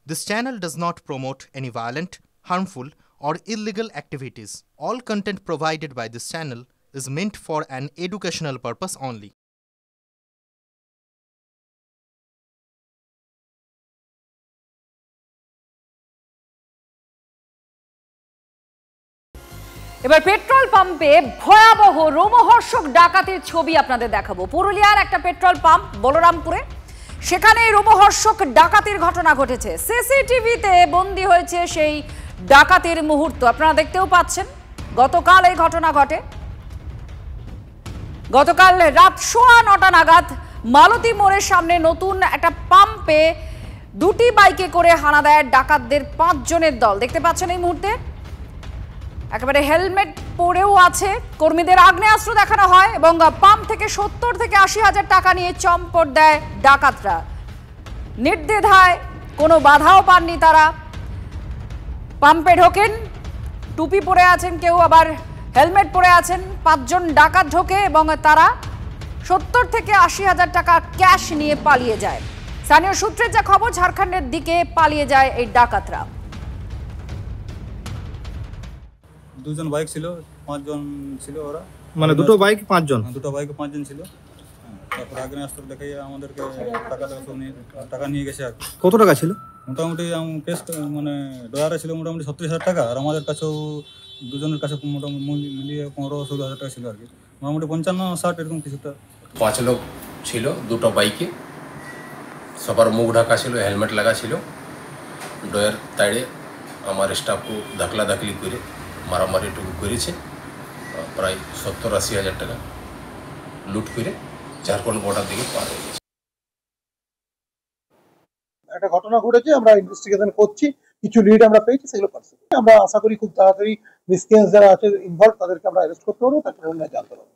This channel does not promote any violent, harmful, or illegal activities. All content provided by this channel is meant for an educational purpose only. এবার petrol পাম্পে ভয়াবহ রোমহর্ষক ডাকাতির ছবি আপনাদের দেখাবো। পুরুলিয়ার একটা পেট্রোল পাম্প বলরামপুরে, সেখানে রোমহর্ষক ডাকাতির ঘটনা ঘটেছে। সিসিটিভিতে বন্দী হয়েছে সেই ডাকাতির মুহূর্ত, আপনারা দেখতেও পাচ্ছেন। গতকাল এই ঘটনা ঘটে। গতকাল রাত 9:15 নাগাদ মালতী মোড়ের সামনে নতুন একটা পাম্পে দুটি বাইকে করে হানা দেয় ডাকাতদের 5 জনের দল। দেখতে পাচ্ছেন এই মুহূর্তে একেবারে হেলমেট পরেও আছে। কর্মীদের আগ্নেয়াস্ত্র দেখানো হয় এবং পাম্প থেকে 70 থেকে 80 হাজার টাকা নিয়ে চম্পট দেয় ডাকাতরা। নির্দ্বিধায়, কোনো বাধাও পাননি তারা। পাম্পে ঢোকেন, টুপি পরে আছেন কেউ, আবার হেলমেট পরে আছেন। 5 জন ডাকাত ঢোকে এবং তারা 70 থেকে 80 হাজার টাকা ক্যাশ নিয়ে পালিয়ে যায়। স্থানীয় সূত্রের যা খবর, ঝাড়খণ্ডের দিকে পালিয়ে যায় এই ডাকাতরা। 2 জন বাইক ছিল, 5 জন ছিল ওরা, মানে দুটো বাইক 5 জন, দুটো বাইকে 5 জন ছিল। তারপর আগ্নেয়াস্ত্র দেখাই আমাদেরকে টাকা নিয়ে গেছে। আর কত টাকা ছিল? মোটামুটি কেস মানে ডয়ারে ছিল মোটামুটি 37,000 টাকা, আর আমাদের কাছেও দুজনের কাছে মোটামুটি মিলিয়ে 15-16 হাজার টাকা ছিল আর কি। মোটামুটি 55-60 এরকম কিছুটা। 5 লোক ছিল দুটো বাইকে, সবার মুখ ঢাকা ছিল, হেলমেট লাগা ছিল। ডয়ের তাড়ে আমার স্টাফকে ধাকলাধাকলি করে মারামারিটুকু করেছে। প্রায় 70-80 হাজার টাকা লুট করে ঝাড়খণ্ড বর্ডার দিকে পার হয়ে গেছে। একটা ঘটনা ঘটেছে, আমরা ইনভেস্টিগেশন করছি, কিছু লিড আমরা পেয়েছি, সেগুলো পাচ্ছি। আমরা আশা করি খুব তাড়াতাড়ি মিসক্রিয়েন্স যারা আছে ইনভলভ তাদেরকে আমরা অ্যারেস্ট করতে পারবো, তাকে জানতে পারবো।